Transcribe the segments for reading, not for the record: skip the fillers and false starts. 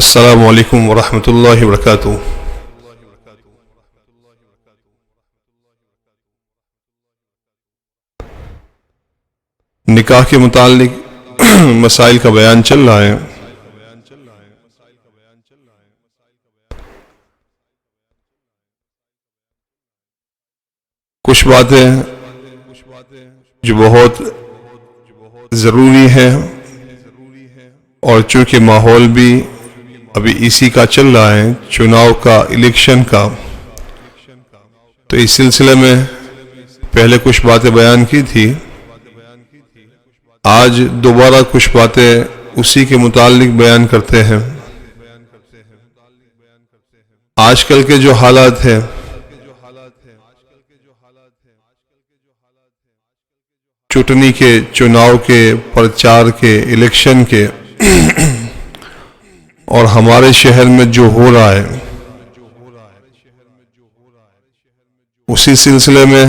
السلام علیکم ورحمۃ اللہ وبرکاتہ۔ نکاح کے متعلق مسائل کا بیان چل رہا ہے۔ کچھ باتیں جو بہت ضروری ہیں، اور چونکہ ماحول بھی ابھی اسی کا چل رہا ہے، چناؤ کا، الیکشن کا، تو اس سلسلے میں پہلے کچھ باتیں بیان کی تھی۔ آج دوبارہ کچھ باتیں اسی کے متعلق بیان کرتے ہیں۔ آج کل کے جو حالات ہیں، چٹنی کے، چناؤ کے، پرچار کے، الیکشن کے، اور ہمارے شہر میں جو ہو رہا ہے، اسی سلسلے میں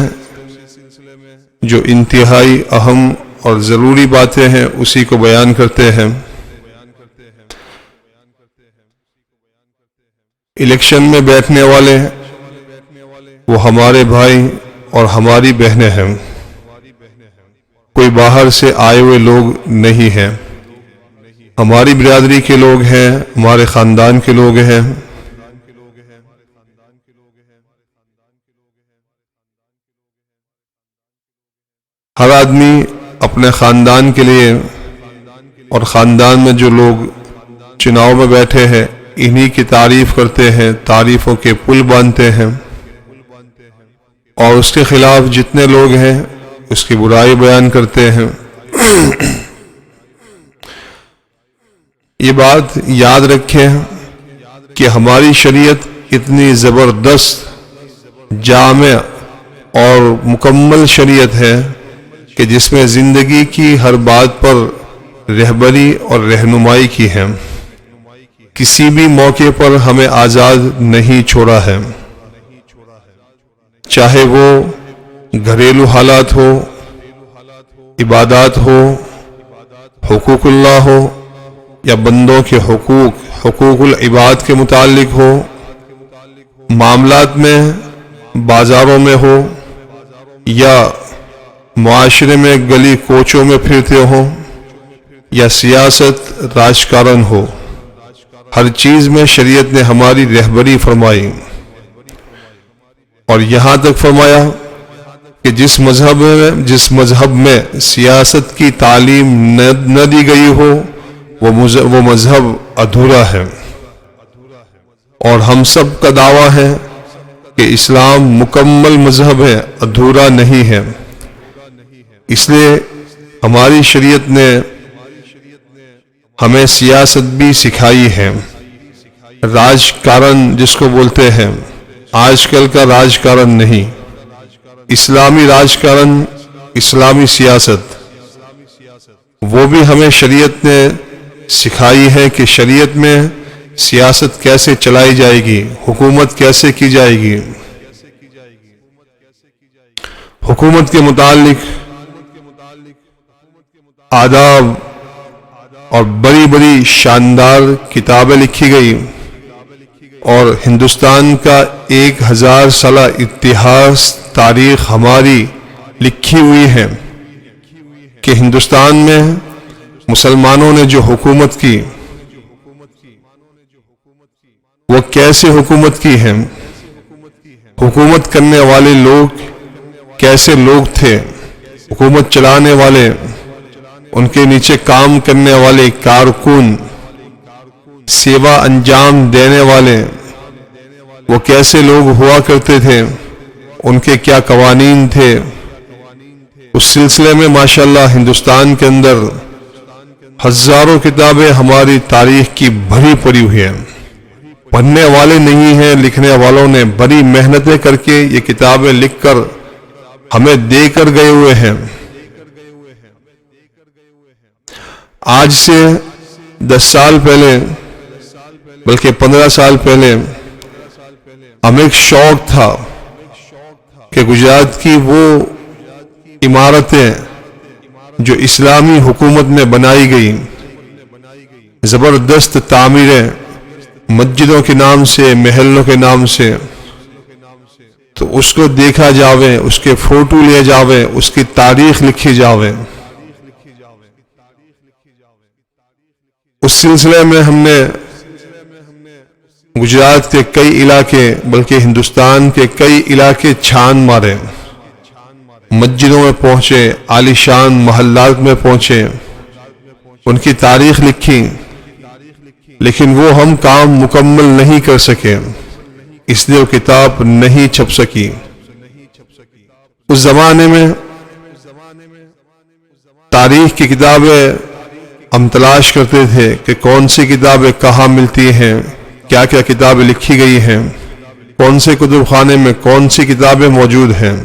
جو انتہائی اہم اور ضروری باتیں ہیں اسی کو بیان کرتے ہیں۔ الیکشن میں بیٹھنے والے وہ ہمارے بھائی اور ہماری بہنیں ہیں، کوئی باہر سے آئے ہوئے لوگ نہیں ہیں، ہماری برادری کے لوگ ہیں، ہمارے خاندان کے لوگ ہیں۔ ہر آدمی اپنے خاندان کے لیے، اور خاندان میں جو لوگ چناؤ میں بیٹھے ہیں انہی کی تعریف کرتے ہیں، تعریفوں کے پل باندھتے ہیں، اور اس کے خلاف جتنے لوگ ہیں اس کی برائی بیان کرتے ہیں۔ یہ بات یاد رکھیں کہ ہماری شریعت اتنی زبردست، جامع اور مکمل شریعت ہے کہ جس میں زندگی کی ہر بات پر رہبری اور رہنمائی کی ہے، کسی بھی موقع پر ہمیں آزاد نہیں چھوڑا ہے، چاہے وہ گھریلو حالات ہو، عبادات ہو، حقوق اللہ ہو، یا بندوں کے حقوق العباد کے متعلق ہو، معاملات میں، بازاروں میں ہو، یا معاشرے میں گلی کوچوں میں پھرتے ہوں، یا سیاست، راجکارن ہو، ہر چیز میں شریعت نے ہماری رہبری فرمائی، اور یہاں تک فرمایا کہ جس مذہب میں سیاست کی تعلیم نہ دی گئی ہو وہ مذہب ادھورا ہے، اور ہم سب کا دعویٰ ہے کہ اسلام مکمل مذہب ہے، ادھورا نہیں ہے۔ اس لیے ہماری شریعت نے ہمیں سیاست بھی سکھائی ہے۔ راجکارن جس کو بولتے ہیں، آج کل کا راجکارن نہیں، اسلامی راجکارن، اسلامی سیاست، وہ بھی ہمیں شریعت نے سکھائی ہے کہ شریعت میں سیاست کیسے چلائی جائے گی، حکومت کیسے کی جائے گی۔ حکومت کے متعلق آداب اور بڑی بڑی شاندار کتابیں لکھی گئی، اور ہندوستان کا 1000 سالہ اتہاس، تاریخ ہماری لکھی ہوئی ہے کہ ہندوستان میں مسلمانوں نے جو حکومت کی وہ کیسے حکومت کی ہے، حکومت کرنے والے لوگ کیسے لوگ تھے، حکومت چلانے والے، ان کے نیچے کام کرنے والے کارکن، سیوا انجام دینے والے، وہ کیسے لوگ ہوا کرتے تھے، ان کے کیا قوانین تھے۔ اس سلسلے میں ماشاءاللہ ہندوستان کے اندر ہزاروں کتابیں ہماری تاریخ کی بھری پڑی ہوئی ہیں، پڑھنے والے نہیں ہیں، لکھنے والوں نے بڑی محنتیں کر کے یہ کتابیں لکھ کر ہمیں دے کر گئے ہوئے ہیں۔ آج سے 10 سال پہلے، بلکہ 15 سال پہلے، ہمیں ایک شوق تھا کہ گجرات کی وہ عمارتیں جو اسلامی حکومت میں بنائی گئی، زبردست تعمیریں، مسجدوں کے نام سے، محلوں کے نام سے، تو اس کو دیکھا جاوے، اس کے فوٹو لیے جاوے، اس کی تاریخ لکھی جاوے۔ اس سلسلے میں ہم نے گجرات کے کئی علاقے بلکہ ہندوستان کے کئی علاقے چھان مارے، مسجدوں میں پہنچے، عالی شان محلات میں پہنچے، ان کی تاریخ لکھی، لیکن وہ ہم کام مکمل نہیں کر سکے، اس لیے وہ کتاب نہیں چھپ سکی۔ اس زمانے میں تاریخ کی کتابیں ہم تلاش کرتے تھے کہ کون سی کتابیں کہاں ملتی ہیں، کیا کیا کتابیں لکھی گئی ہیں، کون سے کتب خانے میں کون سی کتابیں موجود ہیں۔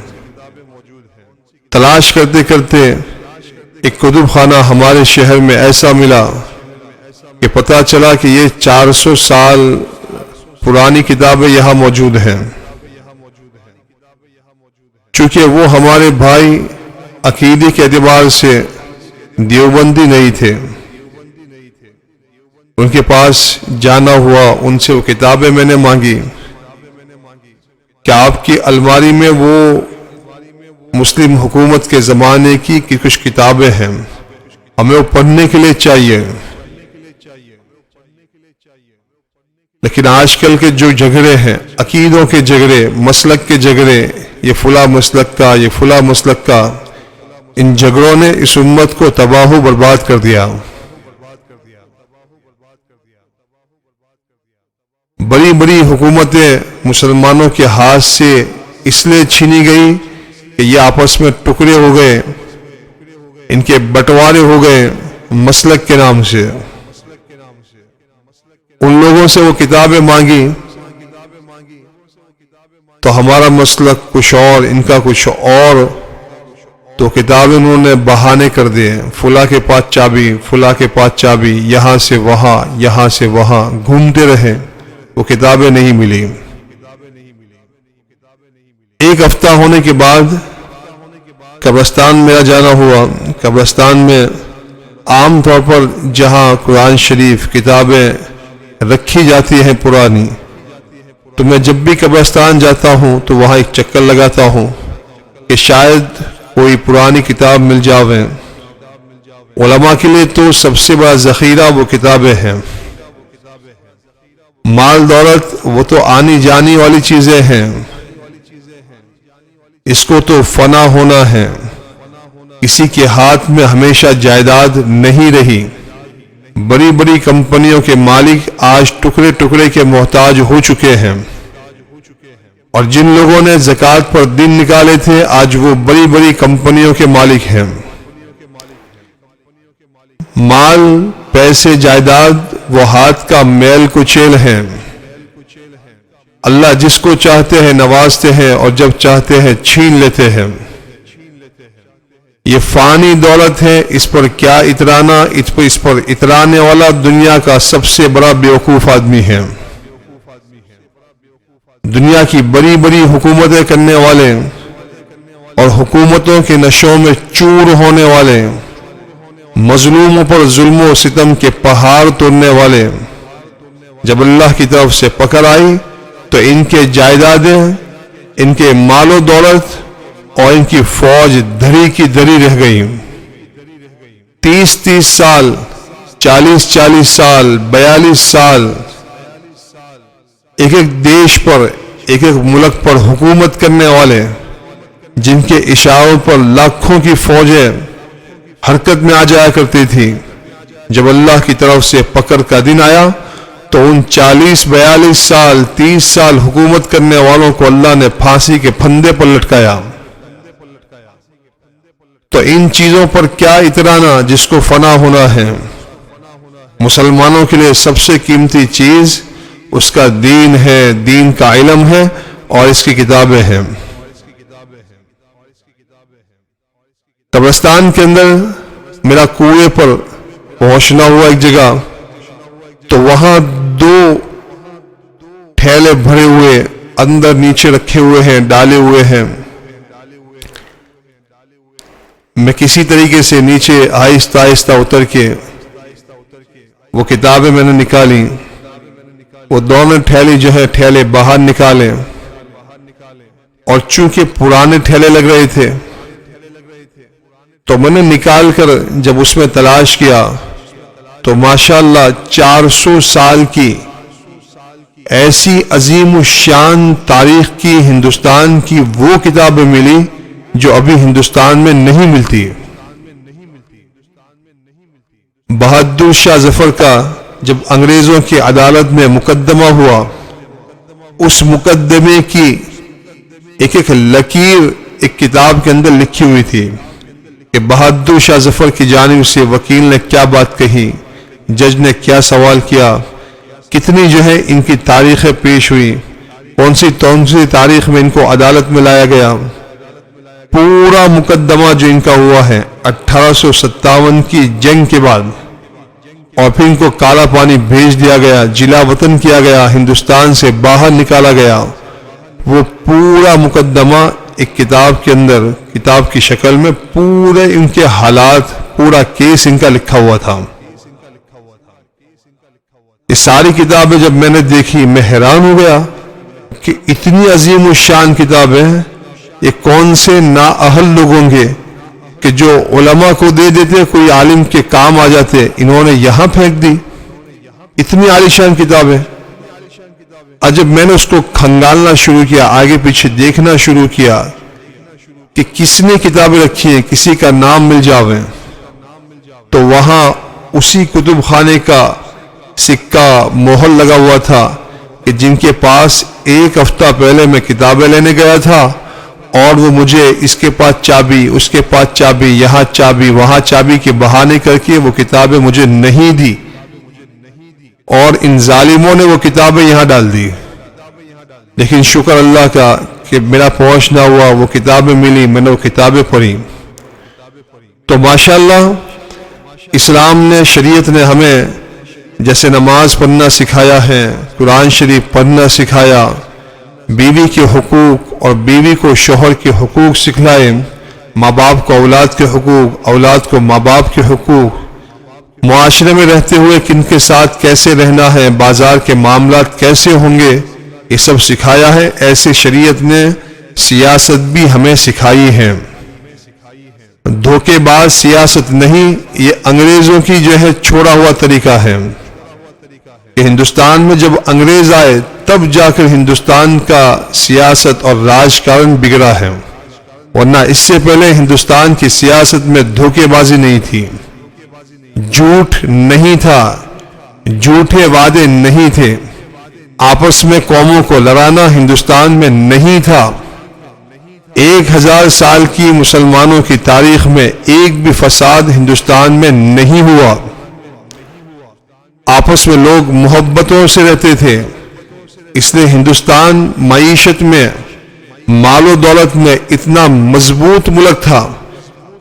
تلاش کرتے کرتے ایک کتب خانہ ہمارے شہر میں ایسا ملا کہ پتہ چلا کہ یہ 400 سال پرانی کتابیں یہاں موجود ہیں۔ چونکہ وہ ہمارے بھائی عقیدے کے اعتبار سے دیوبندی نہیں تھے، ان کے پاس جانا ہوا، ان سے وہ کتابیں میں نے مانگی کہ آپ کی الماری میں وہ مسلم حکومت کے زمانے کی کچھ کتابیں ہیں، ہمیں وہ پڑھنے کے لیے چاہیے۔ لیکن آج کل کے جو جھگڑے ہیں، عقیدوں کے جھگڑے، مسلک کے جھگڑے، یہ فلاں مسلک کا، یہ فلاں مسلک کا، ان جھگڑوں نے اس امت کو تباہ و برباد کر دیا۔ بڑی بڑی حکومتیں مسلمانوں کے ہاتھ سے اس لیے چھینی گئی کہ یہ آپس میں ٹکڑے ہو گئے، ان کے بٹوارے ہو گئے مسلک کے نام سے۔ ان لوگوں سے وہ کتابیں مانگی تو ہمارا مسلک کچھ اور، ان کا کچھ اور، تو کتابیں انہوں نے بہانے کر دیے، فلاں کے پاس چابی، فلاں کے پاس چابی، یہاں سے وہاں، یہاں سے وہاں گھومتے رہے، وہ کتابیں نہیں ملی۔ ایک ہفتہ ہونے کے بعد قبرستان میرا جانا ہوا۔ قبرستان میں عام طور پر جہاں قرآن شریف کتابیں رکھی جاتی ہیں پرانی، تو میں جب بھی قبرستان جاتا ہوں تو وہاں ایک چکر لگاتا ہوں کہ شاید کوئی پرانی کتاب مل جاوے۔ علماء کے لیے تو سب سے بڑا ذخیرہ وہ کتابیں ہیں۔ مال دولت وہ تو آنی جانی والی چیزیں ہیں، اس کو تو فنا ہونا ہے، کسی کے ہاتھ میں ہمیشہ جائیداد نہیں رہی۔ بڑی بڑی کمپنیوں کے مالک آج ٹکڑے ٹکڑے کے محتاج ہو چکے ہیں، اور جن لوگوں نے زکوٰۃ پر دن نکالے تھے آج وہ بڑی بڑی کمپنیوں کے مالک ہیں۔ مال، پیسے، جائیداد وہ ہاتھ کا میل کچیل ہیں۔ اللہ جس کو چاہتے ہیں نوازتے ہیں اور جب چاہتے ہیں چھین لیتے ہیں۔ یہ فانی دولت ہے، اس پر کیا اترانا، اس پر اترانے والا دنیا کا سب سے بڑا بیوقوف آدمی ہے۔ دنیا کی بڑی بڑی حکومتیں کرنے والے اور حکومتوں کے نشوں میں چور ہونے والے، مظلوموں پر ظلم و ستم کے پہاڑ توڑنے والے، جب اللہ کی طرف سے پکڑ آئی تو ان کے جائیدادیں، ان کے مال و دولت اور ان کی فوج دھری کی دھری رہ گئی۔ 30 سال، 40 سال، 42 سال ایک ایک دیش پر، ایک ایک ملک پر حکومت کرنے والے، جن کے اشاروں پر لاکھوں کی فوجیں حرکت میں آ جایا کرتی تھی، جب اللہ کی طرف سے پکڑ کا دن آیا تو ان 40، 42 سال، 30 سال حکومت کرنے والوں کو اللہ نے پھانسی کے پھندے پر لٹکایا۔ تو ان چیزوں پر کیا اترانا جس کو فنا ہونا ہے؟ مسلمانوں کے لیے سب سے قیمتی چیز اس کا دین ہے، دین کا علم ہے اور اس کی کتابیں ہیں۔ قبرستان کے اندر میرا کنویں پر پہنچنا ہوا ایک جگہ، تو وہاں 2 تھیلے بھرے ہوئے اندر نیچے رکھے ہوئے ہیں، ڈالے ہوئے ہیں۔ میں کسی طریقے سے نیچے آہستہ آہستہ اتر کے وہ کتابیں میں نے نکالی، وہ دونوں ٹھیلے باہر نکالے، اور چونکہ پرانے ٹھیلے لگ رہے تھے تو میں نے نکال کر جب اس میں تلاش کیا تو ماشاءاللہ 400 سال کی ایسی عظیم الشان تاریخ کی ہندوستان کی وہ کتابیں ملی جو ابھی ہندوستان میں نہیں ملتی۔ بہادر شاہ ظفر کا جب انگریزوں کی عدالت میں مقدمہ ہوا، اس مقدمے کی ایک ایک لکیر ایک کتاب کے اندر لکھی ہوئی تھی کہ بہادر شاہ ظفر کی جانب سے وکیل نے کیا بات کہی، جج نے کیا سوال کیا، کتنی ان کی تاریخیں پیش ہوئی، کون سی تاریخ میں ان کو عدالت میں لایا گیا۔ پورا مقدمہ جو ان کا ہوا ہے 1857 کی جنگ کے بعد، اور پھر ان کو کالا پانی بھیج دیا گیا، جلا وطن کیا گیا، ہندوستان سے باہر نکالا گیا، وہ پورا مقدمہ ایک کتاب کے اندر، کتاب کی شکل میں پورے ان کے حالات، پورا کیس ان کا لکھا ہوا تھا۔ یہ ساری کتابیں جب میں نے دیکھی میں حیران ہو گیا کہ اتنی عظیم الشان کتابیں یہ کون سے نااہل لوگ ہوں گے کہ جو علماء کو دے دیتے، کوئی عالم کے کام آ جاتے، انہوں نے یہاں پھینک دی۔ اتنی عالیشان کتابیں، جب میں نے اس کو کھنگالنا شروع کیا، آگے پیچھے دیکھنا شروع کیا کہ کس نے کتابیں رکھی ہیں، کسی کا نام مل جاوے، تو وہاں اسی کتب خانے کا سکہ مہر لگا ہوا تھا کہ جن کے پاس ایک ہفتہ پہلے میں کتابیں لینے گیا تھا اور وہ مجھے اس کے پاس چابی، اس کے پاس چابی، یہاں چابی، وہاں چابی کے بہانے کر کے وہ کتابیں مجھے نہیں دی، اور ان ظالموں نے وہ کتابیں یہاں ڈال دی۔ لیکن شکر اللہ کا کہ میرا پہنچ نہ ہوا، وہ کتابیں ملی، میں نے وہ کتابیں پڑھی۔ تو ماشاءاللہ اسلام نے، شریعت نے ہمیں جیسے نماز پڑھنا سکھایا ہے، قرآن شریف پڑھنا سکھایا، بیوی کے حقوق اور بیوی کو شوہر کے حقوق سکھلائے، ماں باپ کو اولاد کے حقوق، اولاد کو ماں باپ کے حقوق، معاشرے میں رہتے ہوئے کن کے ساتھ کیسے رہنا ہے، بازار کے معاملات کیسے ہوں گے، یہ سب سکھایا ہے۔ ایسے شریعت نے سیاست بھی ہمیں سکھائی ہے۔ دھوکے باز سیاست نہیں، یہ انگریزوں کی چھوڑا ہوا طریقہ ہے کہ ہندوستان میں جب انگریز آئے تب جا کر ہندوستان کا سیاست اور راج کارن بگڑا ہے، ورنہ اس سے پہلے ہندوستان کی سیاست میں دھوکے بازی نہیں تھی، جھوٹ نہیں تھا، جھوٹے وعدے نہیں تھے، آپس میں قوموں کو لڑانا ہندوستان میں نہیں تھا۔ 1000 سال کی مسلمانوں کی تاریخ میں ایک بھی فساد ہندوستان میں نہیں ہوا، آپس میں لوگ محبتوں سے رہتے تھے، اس لیے ہندوستان معیشت میں، مال و دولت میں اتنا مضبوط ملک تھا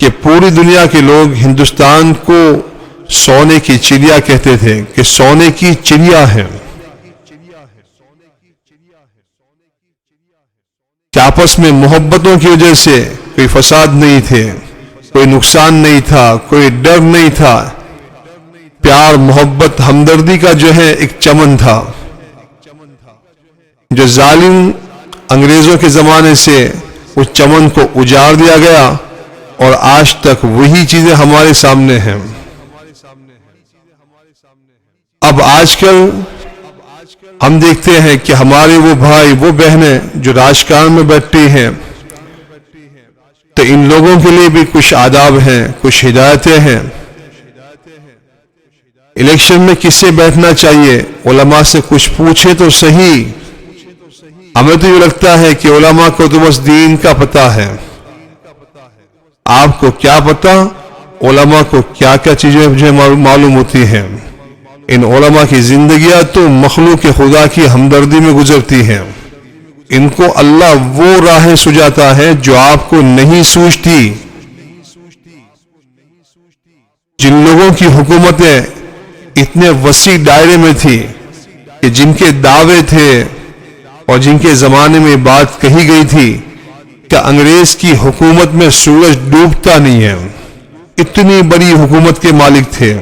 کہ پوری دنیا کے لوگ ہندوستان کو سونے کی چڑیا کہتے تھے کہ سونے کی چڑیا ہے، کہ آپس میں محبتوں کی وجہ سے کوئی فساد نہیں تھے، کوئی نقصان نہیں تھا، کوئی ڈر نہیں تھا، پیار محبت ہمدردی کا ایک چمن تھا۔ جو ظالم انگریزوں کے زمانے سے اس چمن کو اجاڑ دیا گیا، اور آج تک وہی چیزیں ہمارے سامنے ہیں۔ اب آج کل ہم دیکھتے ہیں کہ ہمارے وہ بھائی، وہ بہنیں جو راجکارن میں بیٹھتی ہیں، تو ان لوگوں کے لیے بھی کچھ آداب ہیں، کچھ ہدایتیں ہیں۔ الیکشن میں کس سے بیٹھنا چاہیے، علماء سے کچھ پوچھے تو صحیح۔ ہمیں تو یہ لگتا ہے کہ علماء کو تو بس دین کا پتہ ہے، آپ کو کیا پتہ، علماء کو کیا کیا چیزیں معلوم ہوتی ہیں۔ ان علماء کی زندگیاں تو مخلوق خدا کی ہمدردی میں گزرتی ہیں، ان کو اللہ وہ راہیں سجاتا ہے جو آپ کو نہیں سوجتی۔ جن لوگوں کی حکومتیں اتنے وسیع دائرے میں تھی کہ جن کے دعوے تھے اور جن کے زمانے میں بات کہی گئی تھی کہ انگریز کی حکومت میں سورج ڈوبتا نہیں ہے، اتنی بڑی حکومت کے مالک تھے،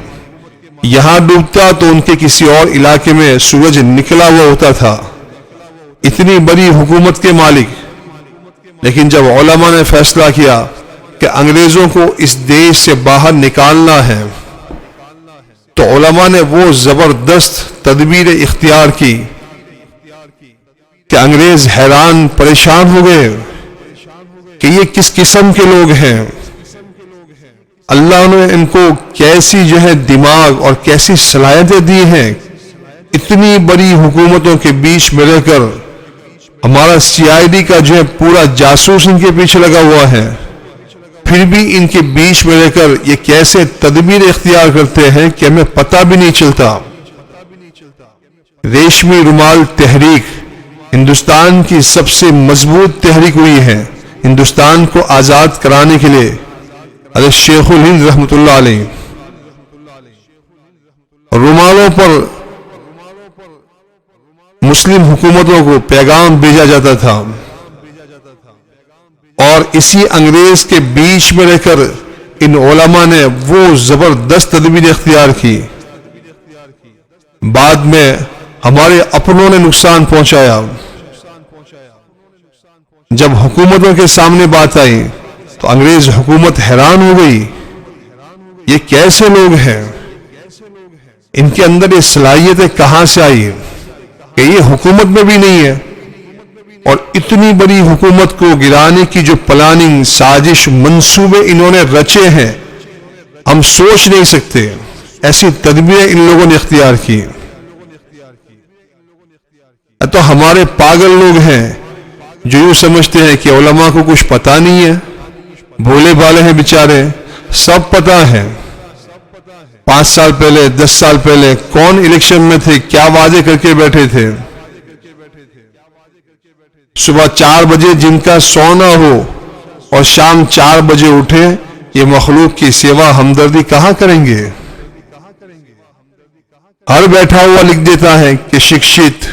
یہاں ڈوبتا تو ان کے کسی اور علاقے میں سورج نکلا ہوا ہوتا تھا. اتنی بڑی حکومت کے مالک. لیکن جب علماء نے فیصلہ کیا کہ انگریزوں کو اس دیش سے باہر نکالنا ہے تو علماء نے وہ زبردست تدبیر اختیار کی کہ انگریز حیران پریشان ہو گئے کہ یہ کس قسم کے لوگ ہیں. اللہ نے ان کو کیسی دماغ اور کیسی صلاحیتیں دی ہیں. اتنی بڑی حکومتوں کے بیچ میں رہ کر ہمارا CID کا پورا جاسوس ان کے پیچھے لگا ہوا ہے، پھر بھی ان کے بیچ میں رہ کر یہ کیسے تدبیر اختیار کرتے ہیں کہ ہمیں پتہ بھی نہیں چلتا. ریشمی رومال تحریک ہندوستان کی سب سے مضبوط تحریک ہوئی ہے. ہندوستان کو آزاد کرانے کے لیے حضرت شیخ الہند رحمۃ اللہ علیہ رومالوں پر مسلم حکومتوں کو پیغام بھیجا جاتا تھا، اور اسی انگریز کے بیچ میں رہ کر ان علماء نے وہ زبردست تدبیر اختیار کی. بعد میں ہمارے اپنوں نے نقصان پہنچایا. جب حکومتوں کے سامنے بات آئی تو انگریز حکومت حیران ہو گئی. یہ کیسے لوگ ہیں؟ ان کے اندر یہ صلاحیتیں کہاں سے آئی کہ یہ حکومت میں بھی نہیں ہے؟ اور اتنی بڑی حکومت کو گرانے کی جو پلاننگ، سازش، منصوبے انہوں نے رچے ہیں، ہم سوچ نہیں سکتے. ایسی تدبیریں ان لوگوں نے اختیار کی. تو ہمارے پاگل لوگ ہیں جو یوں سمجھتے ہیں کہ علماء کو کچھ پتہ نہیں ہے، بھولے بھالے ہیں بیچارے، سب پتہ ہے. 5 سال پہلے، 10 سال پہلے کون الیکشن میں تھے، کیا وعدے کر کے بیٹھے تھے. صبح 4 بجے جن کا سونا ہو اور شام 4 بجے اٹھے، یہ مخلوق کی سیوا ہمدردی کہاں کریں گے؟ ہر بیٹھا ہوا لکھ دیتا ہے کہ شکشت،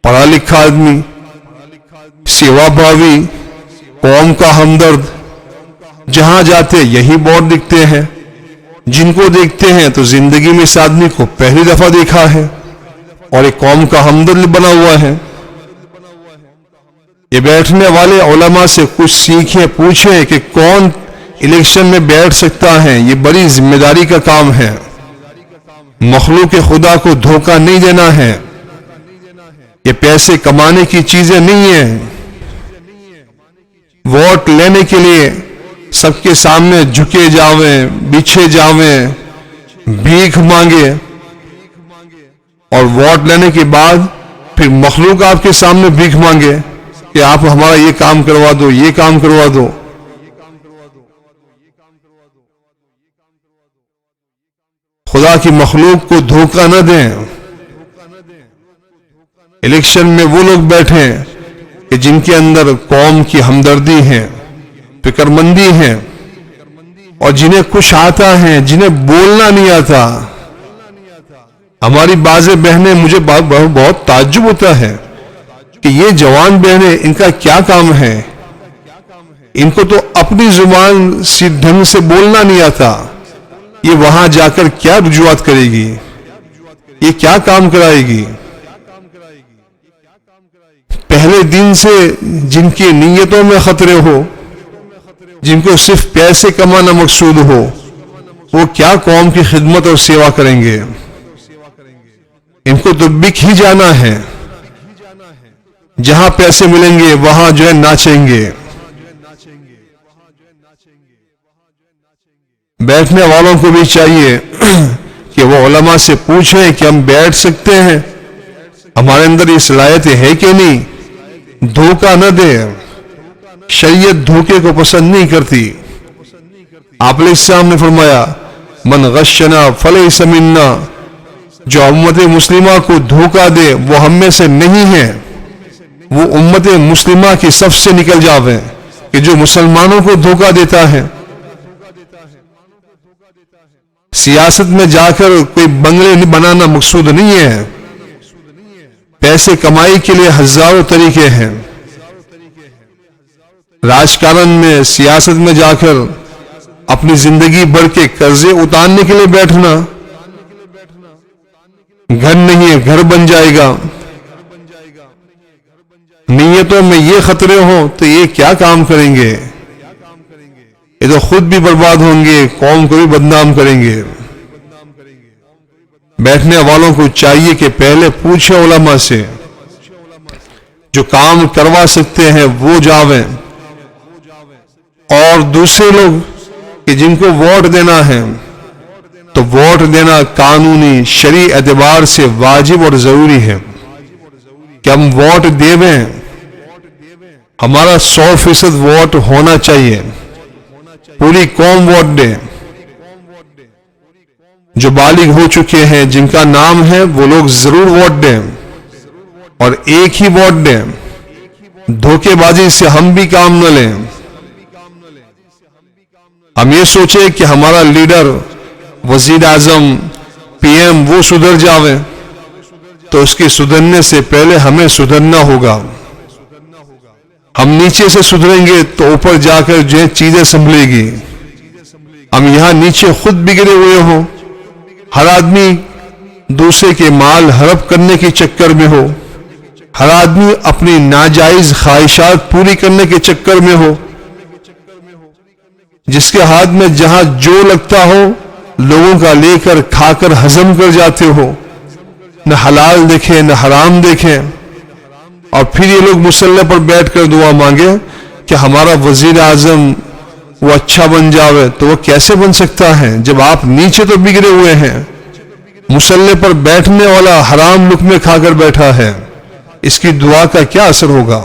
پڑھا لکھا آدمی، سیوا بھاوی، قوم کا ہمدرد. جہاں جاتے یہی بورڈ دکھتے ہیں. جن کو دیکھتے ہیں تو زندگی میں اس آدمی کو پہلی دفعہ دیکھا ہے اور ایک قوم کا ہمدرد بنا ہوا ہے. یہ بیٹھنے والے علماء سے کچھ سیکھیں، پوچھیں کہ کون الیکشن میں بیٹھ سکتا ہے. یہ بڑی ذمہ داری کا کام ہے. مخلوق خدا کو دھوکہ نہیں دینا ہے. یہ پیسے کمانے کی چیزیں نہیں ہیں. ووٹ لینے کے لیے سب کے سامنے جھکے جاویں، بچھے جاویں، بھیک مانگے، اور ووٹ لینے کے بعد پھر مخلوق آپ کے سامنے بھیک مانگے کہ آپ ہمارا یہ کام کروا دو، یہ کام کروا دو. خدا کی مخلوق کو دھوکہ نہ دیں. الیکشن میں وہ لوگ بیٹھیں کہ جن کے اندر قوم کی ہمدردی ہے، فکر مندی ہے، اور جنہیں کچھ آتا ہے، جنہیں بولنا نہیں آتا. ہماری بعض بہنیں، مجھے بہت تعجب ہوتا ہے کہ یہ جوان بہنیں، ان کا کیا کام ہے؟ ان کو تو اپنی زبان سے ڈھنگ سے بولنا نہیں آتا. یہ وہاں جا کر کیا رجوعات کرے گی؟ یہ کیا کام کرائے گی؟ پہلے دن سے جن کی نیتوں میں خطرے ہو، جن کو صرف پیسے کمانا مقصود ہو، وہ کیا قوم کی خدمت اور سیوا کریں گے؟ ان کو تو بک ہی جانا ہے. جہاں پیسے ملیں گے وہاں ناچیں گے. بیٹھنے والوں کو بھی چاہیے کہ وہ علماء سے پوچھیں کہ ہم بیٹھ سکتے ہیں، ہمارے اندر یہ صلاحیت ہے کہ نہیں. دھوکہ نہ دے. شریعت دھوکے کو پسند نہیں کرتی. آپ علیہ السلام نے فرمایا، من غشنا فلیس منا. جو امت مسلمہ کو دھوکہ دے وہ ہم میں سے نہیں ہے. وہ امت مسلمہ کی صف سے نکل جاوے کہ جو مسلمانوں کو دھوکہ دیتا ہے. سیاست میں جا کر کوئی بنگلے بنانا مقصود نہیں ہے. پیسے کمائی کے لیے ہزاروں طریقے ہیں. راجکارن میں، سیاست میں جا کر اپنی زندگی بھر کے قرضے اتارنے کے لیے بیٹھنا گھر نہیں ہے گھر بن جائے گا، نیتوں میں یہ خطرے ہوں تو یہ کیا کام کریں گے؟ یہ تو خود بھی برباد ہوں گے، قوم کو بھی بدنام کریں گے۔ بیٹھنے والوں کو چاہیے کہ پہلے پوچھیں علماء سے، جو کام کروا سکتے ہیں وہ جاویں، اور دوسرے لوگ کہ جن کو ووٹ دینا ہے تو ووٹ دینا قانونی شرعی اعتبار سے واجب اور ضروری ہے کہ ہم ووٹ دیویں۔ ہمارا 100% ووٹ ہونا چاہیے، پوری قوم ووٹ دے۔ جو بالغ ہو چکے ہیں جن کا نام ہے وہ لوگ ضرور ووٹ دیں، اور ایک ہی ووٹ دیں۔ دھوکے بازی سے ہم بھی کام نہ لیں۔ ہم یہ سوچیں کہ ہمارا لیڈر، وزیر اعظم، پی ایم وہ سدھر جاوے، تو اس کے سدھرنے سے پہلے ہمیں سدھرنا ہوگا۔ ہم نیچے سے سدھریں گے تو اوپر جا کر جو چیزیں سنبھلے گی۔ ہم یہاں نیچے خود بگڑے ہوئے ہوں، ہر آدمی دوسرے کے مال ہڑپ کرنے کے چکر میں ہو، ہر آدمی اپنی ناجائز خواہشات پوری کرنے کے چکر میں ہو، جس کے ہاتھ میں جہاں جو لگتا ہو لوگوں کا لے کر کھا کر ہضم کر جاتے ہو، نہ حلال دیکھیں نہ حرام دیکھیں، اور پھر یہ لوگ مصلی پر بیٹھ کر دعا مانگے کہ ہمارا وزیر اعظم وہ اچھا بن جاوے۔ تو وہ کیسے بن سکتا ہے جب آپ نیچے تو بگڑے ہوئے ہیں؟ مصلی پر بیٹھنے والا حرام لقمے کھا کر بیٹھا ہے، اس کی دعا کا کیا اثر ہوگا؟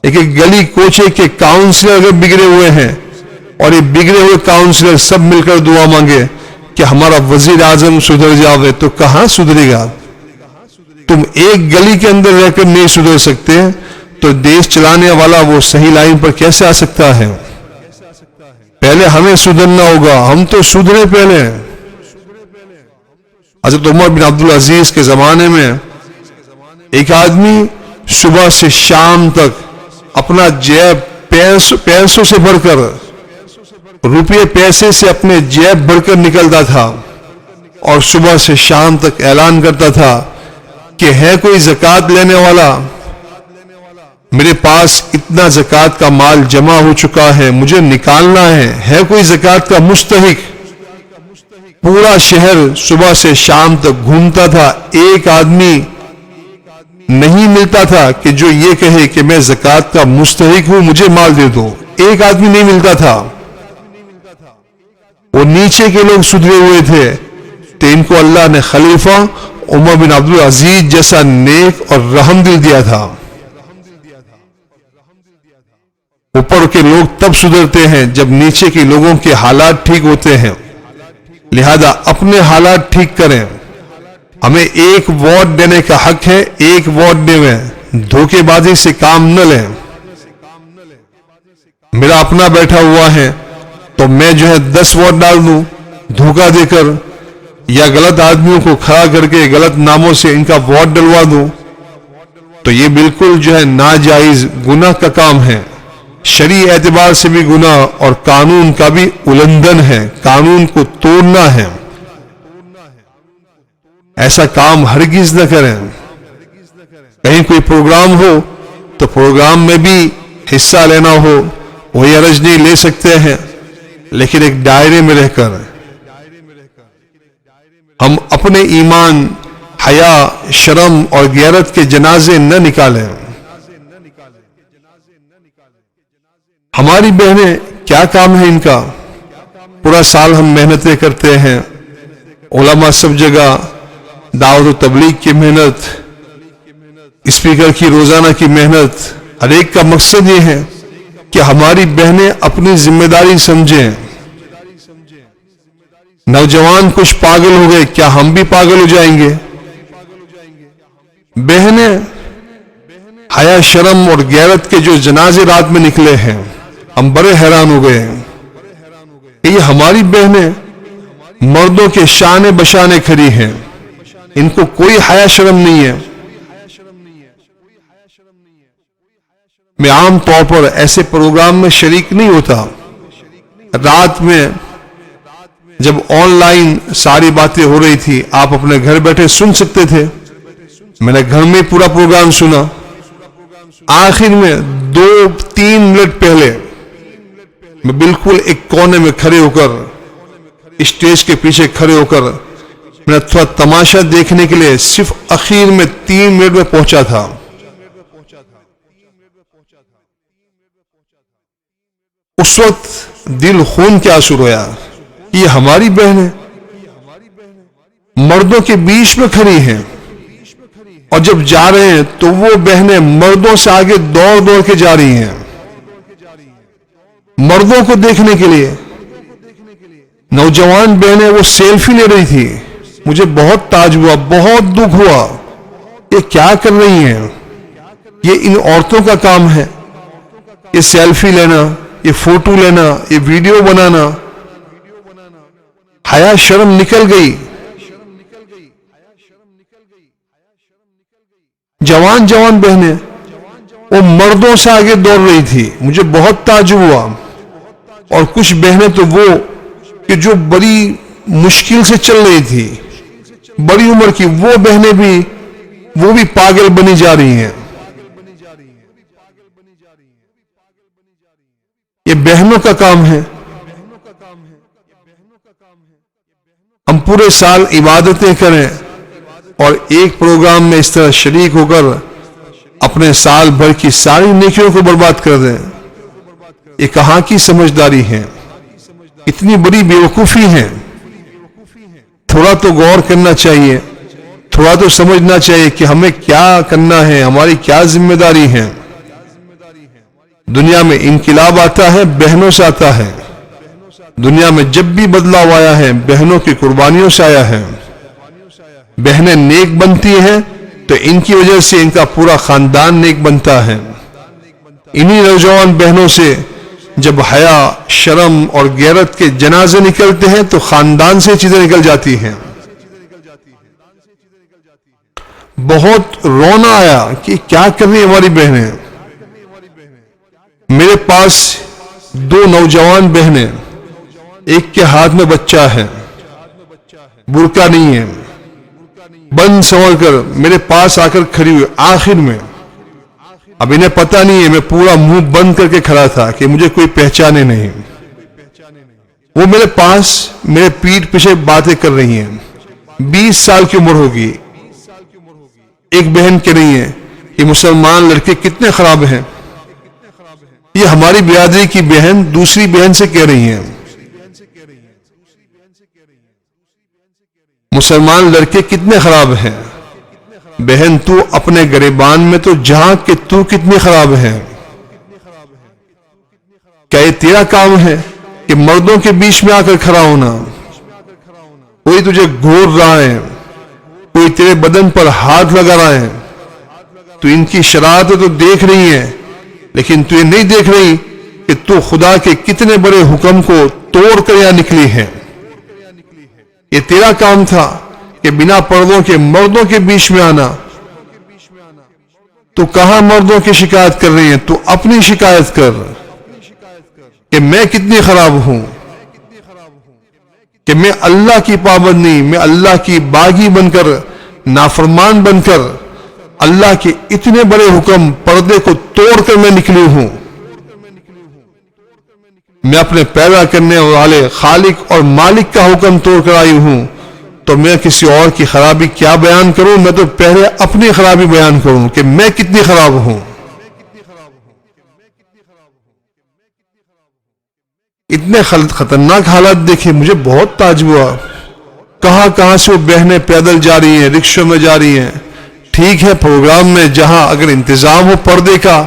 ایک گلی کوچے کے کاؤنسلر اگر بگڑے ہوئے ہیں اور یہ بگڑے ہوئے کاؤنسلر سب مل کر دعا مانگے کہ ہمارا وزیر اعظم سدھر جاوے، تو کہاں سدھرے گا؟ تم ایک گلی کے اندر رہ کر نہیں سدھر سکتے تو دیش چلانے والا وہ صحیح لائن پر کیسے آ سکتا ہے؟ پہلے ہمیں سدھرنا ہوگا، ہم تو سدھرے پہلے۔ حضرت عمر بن عبدالعزیز کے زمانے میں ایک آدمی صبح سے شام تک اپنا جیب پیسوں سے بھر کر، روپے پیسے سے اپنے جیب بھر کر نکلتا تھا، اور صبح سے شام تک اعلان کرتا تھا کہ ہے کوئی زکوٰۃ لینے والا؟ میرے پاس اتنا زکوٰۃ کا مال جمع ہو چکا ہے، مجھے نکالنا ہے کوئی زکوٰۃ کا مستحق؟ پورا شہر صبح سے شام تک گھومتا تھا، ایک آدمی نہیں ملتا تھا کہ جو یہ کہے کہ میں زکوٰۃ کا مستحق ہوں، مجھے مال دے دو۔ ایک آدمی نہیں ملتا تھا۔ وہ نیچے کے لوگ سدھرے ہوئے تھے تو ان کو اللہ نے خلیفہ عمر بن عبدالعزیز جیسا نیک اور رحم دل دیا تھا۔ اوپر کے لوگ تب سدھرتے ہیں جب نیچے کے لوگوں کے حالات ٹھیک ہوتے ہیں، لہذا اپنے حالات ٹھیک کریں۔ ہمیں ایک ووٹ دینے کا حق ہے، ایک ووٹ دیں، دھوکے بازی سے کام نہ لیں۔ میرا اپنا بیٹھا ہوا ہے تو میں 10 ووٹ ڈال دوں دھوکہ دے کر، یا غلط آدمیوں کو کھڑا کر کے غلط ناموں سے ان کا ووٹ ڈلوا دوں، تو یہ بالکل ناجائز گناہ کا کام ہے، شرعی اعتبار سے بھی گناہ اور قانون کا بھی النگھن ہے، قانون کو توڑنا ہے۔ ایسا کام ہرگز نہ کریں۔ کہیں کوئی پروگرام ہو تو پروگرام میں بھی حصہ لینا ہو، وہی عرض نہیں لے سکتے ہیں، لیکن ایک دائرے میں رہ کر ہم اپنے ایمان، حیا، شرم اور غیرت کے جنازے نہ نکالیں۔ ہماری بہنیں کیا کام ہے ان کا؟ پورا سال ہم محنتیں کرتے ہیں، علماء سب جگہ، دعوت و تبلیغ کی محنت، اسپیکر کی روزانہ کی محنت، ہر ایک کا مقصد یہ ہے کہ ہماری بہنیں اپنی ذمہ داری سمجھیں۔ نوجوان کچھ پاگل ہو گئے، کیا ہم بھی پاگل ہو جائیں گے؟ بہنیں حیا، شرم اور غیرت کے جو جنازے رات میں نکلے ہیں، ہم بڑے حیران ہو گئے کہ یہ ہماری بہنیں مردوں کے شانے بشانے کھڑی ہیں، ان کو کوئی حیا شرم نہیں ہے۔ میں عام طور پر ایسے پروگرام میں شریک نہیں ہوتا۔ رات میں جب آن لائن ساری باتیں ہو رہی تھی آپ اپنے گھر بیٹھے سن سکتے تھے. میں نے گھر میں پورا پروگرام سنا. آخر میں 2-3 منٹ پہلے میں بالکل ایک کونے میں کھڑے ہو کر اسٹیج کے پیچھے کھڑے ہو کر میں نے تھوڑا تماشا دیکھنے کے لیے صرف اخیر میں 3 منٹ میں پہنچا تھا. اس وقت دل خون کے آنسو رویا. یہ ہماری بہنیں مردوں کے بیچ میں کھڑی ہیں اور جب جا رہے ہیں تو وہ بہنیں مردوں سے آگے دوڑ دوڑ کے جا رہی ہیں مردوں کو دیکھنے کے لیے. نوجوان بہنیں وہ سیلفی لے رہی تھی. مجھے بہت تعجب ہوا, بہت دکھ ہوا. یہ کیا کر رہی ہیں؟ یہ ان عورتوں کا کام ہے یہ سیلفی لینا, یہ فوٹو لینا, یہ ویڈیو بنانا. حیا شرم نکل گئی. جوان بہنیں وہ مردوں سے آگے دوڑ رہی تھی. مجھے بہت تعجب ہوا. اور کچھ بہنیں تو وہ کہ جو بڑی مشکل سے چل رہی تھی, بڑی عمر کی, وہ بہنیں بھی پاگل بنی جا رہی ہیں. یہ بہنوں کا کام ہے. ہم پورے سال عبادتیں کریں اور ایک پروگرام میں اس طرح شریک ہو کر اپنے سال بھر کی ساری نیکیوں کو برباد کر دیں. یہ کہاں کی سمجھداری ہے؟ اتنی بڑی بیوقوفی ہے. تھوڑا تو غور کرنا چاہیے, تھوڑا تو سمجھنا چاہیے کہ ہمیں کیا کرنا ہے, ہماری کیا ذمہ داری ہے. دنیا میں انقلاب آتا ہے بہنوں سے آتا ہے. دنیا میں جب بھی بدلاؤ آیا ہے بہنوں کی قربانیوں سے آیا ہے. بہنیں نیک بنتی ہیں تو ان کی وجہ سے ان کا پورا خاندان نیک بنتا ہے. انہی نوجوان بہنوں سے جب حیا, شرم اور غیرت کے جنازے نکلتے ہیں تو خاندان سے چیزیں نکل جاتی ہیں. بہت رونا آیا کہ کیا کر رہی ہیں ہماری بہنیں. میرے پاس 2 نوجوان بہنیں, ایک کے ہاتھ میں بچہ ہے, برقع نہیں ہے, بند سنور کر میرے پاس آ کر کھڑی ہوئی. آخر میں اب انہیں پتہ نہیں ہے, میں پورا منہ بند کر کے کھڑا تھا کہ مجھے کوئی پہچانے نہیں. وہ میرے پاس میرے پیٹھ پیچھے باتیں کر رہی ہیں. 20 سال کی عمر ہوگی. ایک بہن کہہ رہی ہے کہ مسلمان لڑکے کتنے خراب ہیں. یہ ہماری برادری کی بہن دوسری بہن سے کہہ رہی ہیں مسلمان لڑکے کتنے خراب ہیں. بہن تو اپنے گریبان میں تو جھانک کہ تو کتنی خراب ہے. کیا یہ تیرا کام ہے کہ مردوں کے بیچ میں آ کر کھڑا ہونا؟ کوئی تجھے گھور رہا ہے, کوئی تیرے بدن پر ہاتھ لگا رہا ہے, تو ان کی شرارتیں تو دیکھ رہی ہے, لیکن تو یہ نہیں دیکھ رہی کہ تو خدا کے کتنے بڑے حکم کو توڑ کر یہاں نکلی ہے. یہ تیرا کام تھا کہ بنا پردوں کے مردوں کے بیچ میں آنا. تو کہاں مردوں کی شکایت کر رہی ہے؟ تو اپنی شکایت کر کہ میں کتنی خراب ہوں, کہ میں اللہ کی پابند نہیں, میں اللہ کی باغی بن کر, نافرمان بن کر اللہ کے اتنے بڑے حکم پردے کو توڑ کر میں نکلی ہوں. میں اپنے پیدا کرنے والے خالق اور مالک کا حکم توڑ کر آئی ہوں, تو میں کسی اور کی خرابی کیا بیان کروں؟ میں تو پہلے اپنی خرابی بیان کروں کہ میں کتنی خراب ہوں. اتنے خطرناک حالات دیکھے, مجھے بہت تعجب ہوا. کہاں سے وہ بہنیں پیدل جا رہی ہیں, رکشوں میں جا رہی ہیں. ٹھیک ہے پروگرام میں جہاں اگر انتظام ہو پردے کا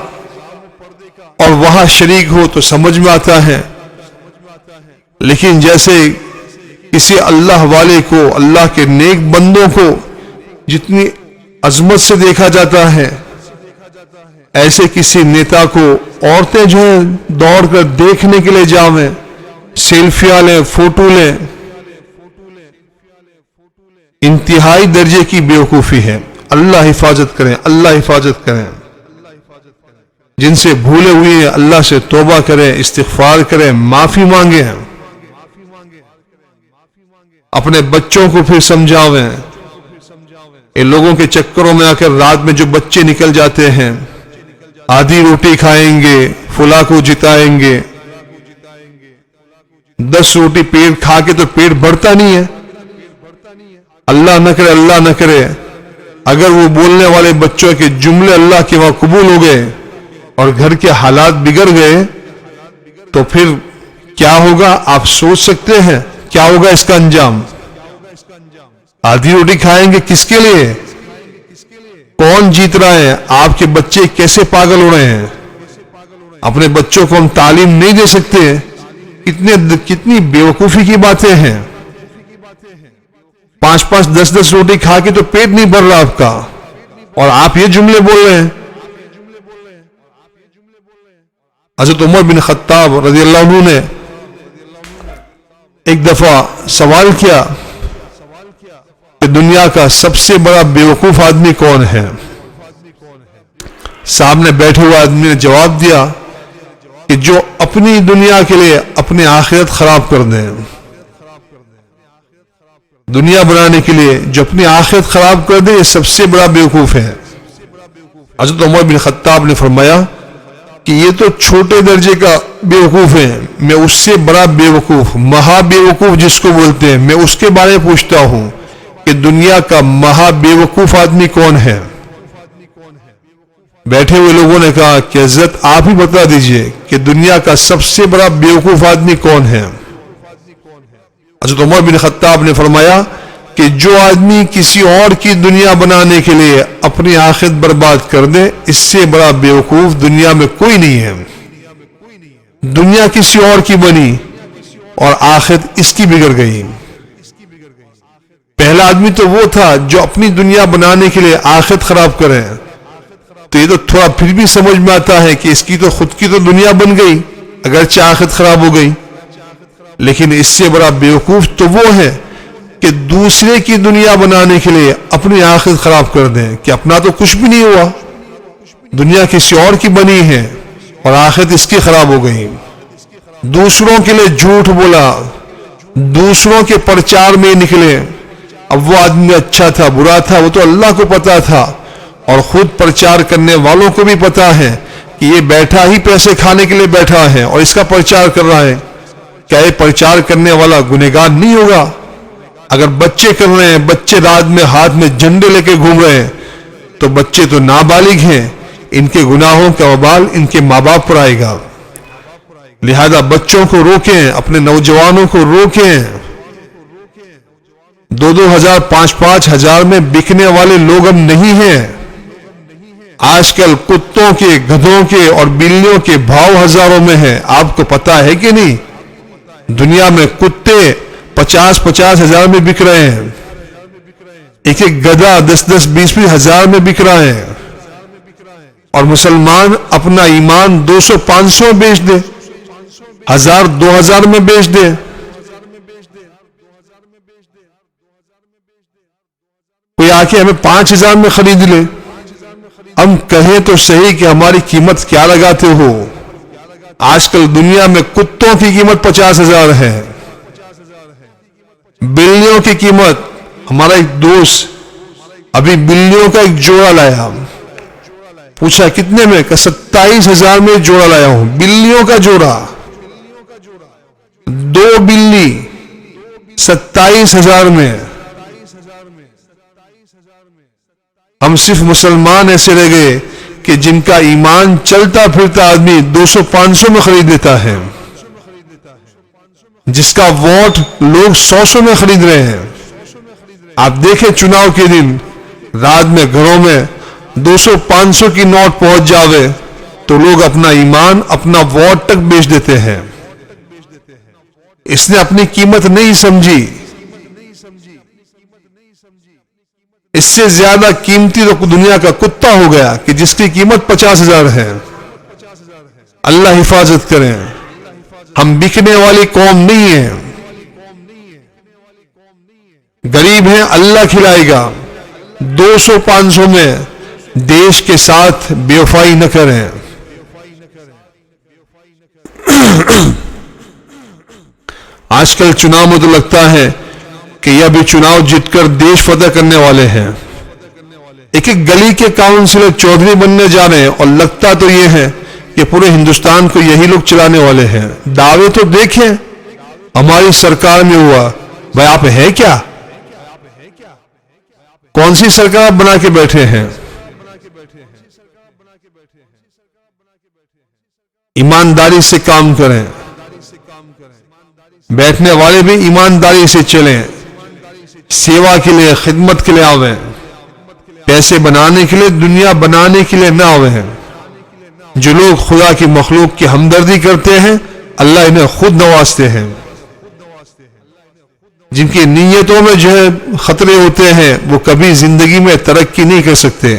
اور وہاں شریک ہو تو سمجھ میں آتا ہے, لیکن جیسے کسی اللہ والے کو, اللہ کے نیک بندوں کو جتنی عظمت سے دیکھا جاتا ہے, ایسے کسی نیتا کو عورتیں جو ہیں دوڑ کر دیکھنے کے لیے جاویں, سیلفیاں لیں, فوٹو لیں. انتہائی درجے کی بیوقوفی ہے. اللہ حفاظت کریں, اللہ حفاظت کریں. جن سے بھولے ہوئے ہیں اللہ سے توبہ کریں, استغفار کریں, معافی مانگیں. اپنے بچوں کو پھر سمجھاویں. ان لوگوں کے چکروں میں آ کر رات میں جو بچے نکل جاتے ہیں، آدھی روٹی کھائیں گے، فلاں کو جتائیں گے. 10 روٹی پیٹ کھا کے تو پیٹ بھرتا نہیں ہے. اللہ نہ کرے اگر وہ بولنے والے بچوں کے جملے اللہ کے وہاں قبول ہو گئے اور گھر کے حالات بگڑ گئے تو پھر کیا ہوگا آپ سوچ سکتے ہیں؟ کیا ہوگا اس کا انجام؟ آدھی روٹی کھائیں گے کس کے لیے؟ کون جیت رہا ہے؟ آپ کے بچے کیسے پاگل ہو رہے ہیں؟ اپنے بچوں کو ہم تعلیم نہیں دے سکتے. کتنی بیوقوفی کی باتیں ہیں. 5 10 روٹی کھا کے تو پیٹ نہیں بھر رہا آپ کا، اور آپ یہ جملے بول رہے ہیں. حضرت عمر بن خطاب رضی اللہ عنہ نے ایک دفعہ سوال کیا کہ دنیا کا سب سے بڑا بیوقوف آدمی کون ہے؟ سامنے بیٹھے ہوئے آدمی نے جواب دیا کہ جو اپنی دنیا کے لیے اپنی آخرت خراب کر دیں. دنیا بنانے کے لیے جو اپنی آخرت خراب کر دے یہ سب سے بڑا بیوقوف ہے. حضرت عمر بن خطاب نے فرمایا کہ یہ تو چھوٹے درجے کا بیوقوف ہے، میں اس سے بڑا بیوقوف، مہا بیوقوف جس کو بولتے ہیں، میں اس کے بارے میں پوچھتا ہوں کہ دنیا کا مہا بیوقوف آدمی کون ہے؟ بیٹھے ہوئے لوگوں نے کہا کہ حضرت آپ ہی بتا دیجئے کہ دنیا کا سب سے بڑا بیوقوف آدمی کون ہے؟ حضرت عمر بن خطاب نے فرمایا کہ جو آدمی کسی اور کی دنیا بنانے کے لیے اپنی آخرت برباد کر دے، اس سے بڑا بیوقوف دنیا میں کوئی نہیں ہے. دنیا کسی اور کی بنی اور آخرت اس کی بگڑ گئی. پہلا آدمی تو وہ تھا جو اپنی دنیا بنانے کے لیے آخرت خراب کرے. تو یہ تو تھوڑا پھر بھی سمجھ میں آتا ہے کہ اس کی تو خود کی تو دنیا بن گئی اگرچہ آخرت خراب ہو گئی، لیکن اس سے بڑا بیوقوف تو وہ ہے کہ دوسرے کی دنیا بنانے کے لیے اپنی آخرت خراب کر دیں کہ اپنا تو کچھ بھی نہیں ہوا، دنیا کسی اور کی بنی ہے اور آخرت اس کی خراب ہو گئی. دوسروں کے لیے جھوٹ بولا، دوسروں کے پرچار میں نکلے. اب وہ آدمی اچھا تھا برا تھا وہ تو اللہ کو پتا تھا، اور خود پرچار کرنے والوں کو بھی پتا ہے کہ یہ بیٹھا ہی پیسے کھانے کے لیے بیٹھا ہے اور اس کا پرچار کر رہا ہے. کیا یہ پرچار کرنے والا گنہگار نہیں ہوگا؟ اگر بچے کر رہے ہیں، بچے رات میں ہاتھ میں جھنڈے لے کے گھوم رہے ہیں تو بچے تو نابالغ ہیں، ان کے گناہوں کا وبال ان کے ماں باپ پر آئے گا. لہذا بچوں کو روکیں، اپنے نوجوانوں کو روکیں. 2 ہزار 5 ہزار میں بکنے والے لوگ ہم نہیں ہیں. آج کل کتوں کے، گدھوں کے اور بلیوں کے بھاؤ ہزاروں میں ہیں. آپ کو پتا ہے کہ نہیں؟ دنیا میں کتے 50 ہزار میں بک رہے ہیں، ایک گدھا 10 20 ہزار میں بک رہا ہے، اور مسلمان اپنا ایمان 200 500 بیچ دے، 1000 2000 میں بیچ دے. کوئی آ کے ہمیں 5000 میں خرید لے. ہم کہیں تو صحیح کہ ہماری قیمت کیا لگاتے ہو؟ آج کل دنیا میں کتوں کی قیمت 50,000 ہے، بلیوں کی قیمت. ہمارا ایک دوست ابھی بلیوں کا ایک جوڑا لایا، پوچھا کتنے میں؟ کہ 27,000 میں جوڑا لایا ہوں، بلیوں کا جوڑا. 2 بلی 27,000 میں. ہم صرف مسلمان ایسے رہ گئے کہ جن کا ایمان چلتا پھرتا آدمی 200 500 میں خرید لیتا ہے، جس کا ووٹ لوگ 100 میں خرید رہے ہیں. آپ دیکھیں چناؤ کے دن رات میں گھروں میں 200 500 کی نوٹ پہنچ جاوے تو لوگ اپنا ایمان اپنا ووٹ تک بیچ دیتے ہیں. اس نے اپنی قیمت نہیں سمجھی. اس سے زیادہ قیمتی تو دنیا کا کتا ہو گیا کہ جس کی قیمت 50,000 ہے. اللہ حفاظت کریں. ہم بکنے والی قوم نہیں ہیں، غریب ہیں، اللہ کھلائے گا. 200 500 میں دیش کے ساتھ بے وفائی نہ کریں. آج کل چناؤ میں تو لگتا ہے کہ یہ بھی چناؤ جیت کر دیش فتح کرنے والے ہیں، ایک ایک گلی کے کاؤنسلر چودھری بننے جا رہے ہیں، اور لگتا تو یہ ہے کہ پورے ہندوستان کو یہی لوگ چلانے والے ہیں۔ دعوے تو دیکھیں ہماری سرکار میں ہوا، بھائی آپ ہے کیا؟ کون سی سرکار بنا کے بیٹھے ہیں؟ ایمانداری سے کام کریں، بیٹھنے والے بھی ایمانداری سے چلیں، سیوا کے لیے خدمت کے لیے آویں، پیسے بنانے کے لیے دنیا بنانے کے لیے نہ آویں۔ جو لوگ خدا کی مخلوق کی ہمدردی کرتے ہیں اللہ انہیں خود نوازتے ہیں، جن کی نیتوں میں جو ہے خطرے ہوتے ہیں وہ کبھی زندگی میں ترقی نہیں کر سکتے،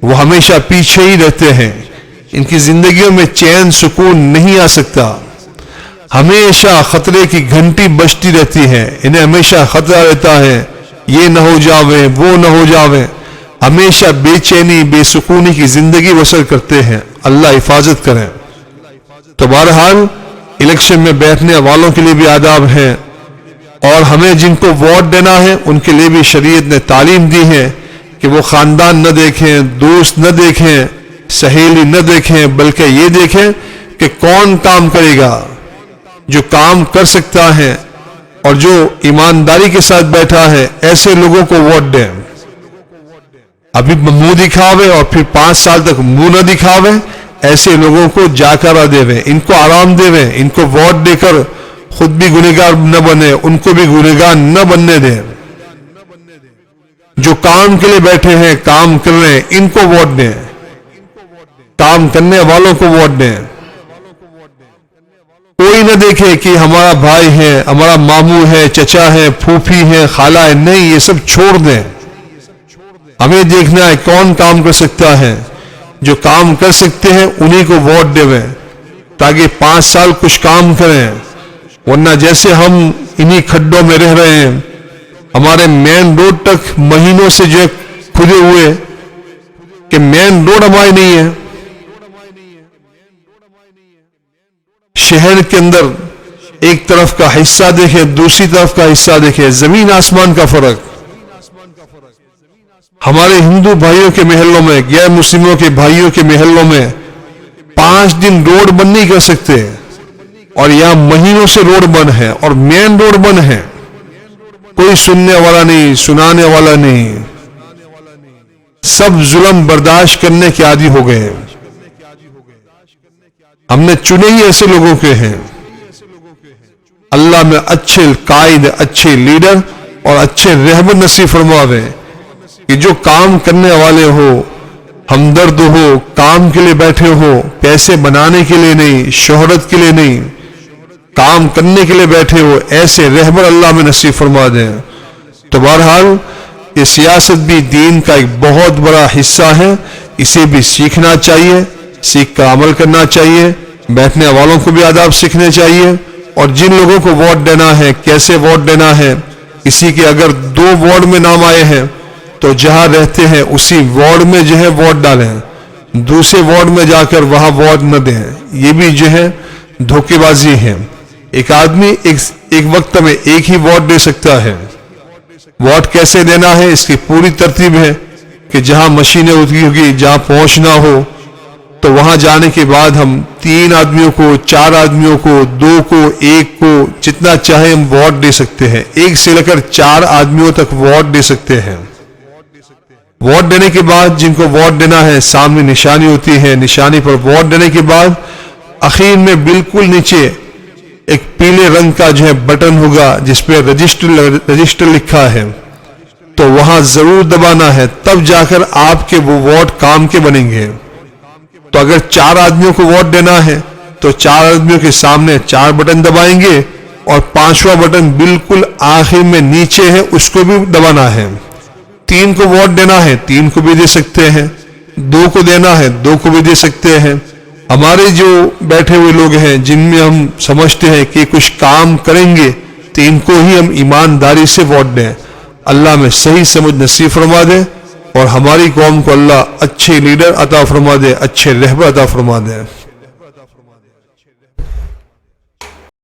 وہ ہمیشہ پیچھے ہی رہتے ہیں، ان کی زندگیوں میں چین سکون نہیں آ سکتا، ہمیشہ خطرے کی گھنٹی بجتی رہتی ہے، انہیں ہمیشہ خطرہ رہتا ہے یہ نہ ہو جاوے وہ نہ ہو جاوے، ہمیشہ بے چینی بے سکونی کی زندگی بسر کرتے ہیں۔ اللہ حفاظت کریں۔ تو بہرحال الیکشن میں بیٹھنے والوں کے لیے بھی آداب ہیں، اور ہمیں جن کو ووٹ دینا ہے ان کے لیے بھی شریعت نے تعلیم دی ہے کہ وہ خاندان نہ دیکھیں، دوست نہ دیکھیں، سہیلی نہ دیکھیں، بلکہ یہ دیکھیں کہ کون کام کرے گا، جو کام کر سکتا ہے اور جو ایمانداری کے ساتھ بیٹھا ہے ایسے لوگوں کو ووٹ دیں۔ ابھی منہ دکھاوے اور پھر 5 سال تک منہ نہ دکھاوے، ایسے لوگوں کو جا کر دے، ان کو آرام دے، ان کو ووٹ دے کر خود بھی گنہگار نہ بنے، ان کو بھی گنہگار نہ بننے دیں۔ جو کام کے لیے بیٹھے ہیں کام کر رہے ہیں ان کو ووٹ دیں، کام کرنے والوں کو ووٹ دیں۔ کوئی نہ دیکھے کہ ہمارا بھائی ہے، ہمارا ماموں ہے، چچا ہے، پھوپھی ہے، خالہ ہے، نہیں، یہ سب چھوڑ دیں۔ ہمیں دیکھنا ہے کون کام کر سکتا ہے، جو کام کر سکتے ہیں انہی کو ووٹ دیں، تاکہ 5 سال کچھ کام کریں، ورنہ جیسے ہم انہی کھڈوں میں رہ رہے ہیں، ہمارے مین روڈ تک مہینوں سے جو کھدے ہوئے کہ مین روڈ ہماری نہیں ہے، شہر کے اندر ایک طرف کا حصہ دیکھیں دوسری طرف کا حصہ دیکھیں، زمین آسمان کا فرق۔ ہمارے ہندو بھائیوں کے محلوں میں، غیر مسلموں کے بھائیوں کے محلوں میں 5 دن روڈ بند نہیں کر سکتے، اور یہاں مہینوں سے روڈ بند ہے اور مین روڈ بند ہے، کوئی سننے والا نہیں، سنانے والا نہیں، سب ظلم برداشت کرنے کے عادی ہو گئے ہیں۔ ہم نے چنے ہی ایسے لوگوں کے ہیں۔ اللہ میں اچھے قائد، اچھے لیڈر اور اچھے رہبر نصیب فرماوے کہ جو کام کرنے والے ہو، ہمدرد ہو، کام کے لیے بیٹھے ہو، پیسے بنانے کے لیے نہیں، شہرت کے لیے نہیں، کام کرنے کے لیے بیٹھے ہو، ایسے رہبر اللہ میں نصیب فرما دیں۔ تو بہرحال یہ سیاست بھی دین کا ایک بہت بڑا حصہ ہے، اسے بھی سیکھنا چاہیے، سیکھ کر عمل کرنا چاہیے، بیٹھنے والوں کو بھی آداب سیکھنے چاہیے، اور جن لوگوں کو ووٹ دینا ہے کیسے ووٹ دینا ہے، کسی کے اگر 2 وارڈ میں نام آئے ہیں تو جہاں رہتے ہیں اسی وارڈ میں جو ہے ووٹ ڈالیں، دوسرے وارڈ میں جا کر وہاں ووٹ نہ دیں، یہ بھی جو ہے دھوکے بازی ہے۔ ایک آدمی ایک وقت میں ایک ہی ووٹ دے سکتا ہے، ووٹ کیسے دینا ہے اس کی پوری ترتیب ہے کہ جہاں مشینیں ہوگی، جہاں پہنچنا ہو تو وہاں جانے کے بعد ہم 3 آدمیوں کو، 4 آدمیوں کو، 2 کو، 1 کو، جتنا چاہے ہم ووٹ دے سکتے ہیں، 1 سے لے کر 4 آدمیوں تک ووٹ دے سکتے ہیں۔ ووٹ دینے کے بعد جن کو ووٹ دینا ہے سامنے نشانی ہوتی ہے، نشانی پر ووٹ دینے کے بعد اخیر میں بالکل نیچے ایک پیلے رنگ کا جو ہے بٹن ہوگا جس پہ رجسٹر لکھا ہے، تو وہاں ضرور دبانا ہے، تب جا کر آپ کے وہ ووٹ کام کے بنیں گے۔ تو اگر 4 آدمیوں کو ووٹ دینا ہے تو 4 آدمیوں کے سامنے 4 بٹن دبائیں گے، اور 5واں بٹن بالکل آخر میں نیچے ہے اس کو بھی دبانا ہے۔ 3 کو ووٹ دینا ہے 3 کو بھی دے سکتے ہیں، 2 کو دینا ہے 2 کو بھی دے سکتے ہیں۔ ہمارے جو بیٹھے ہوئے لوگ ہیں جن میں ہم سمجھتے ہیں کہ کچھ کام کریں گے تو ان کو ہی ہم ایمانداری سے ووٹ دیں۔ اللہ میں صحیح سمجھ نصیب فرما دے، اور ہماری قوم کو اللہ اچھے لیڈر عطا فرما دے، اچھے رہبر عطا فرما دے۔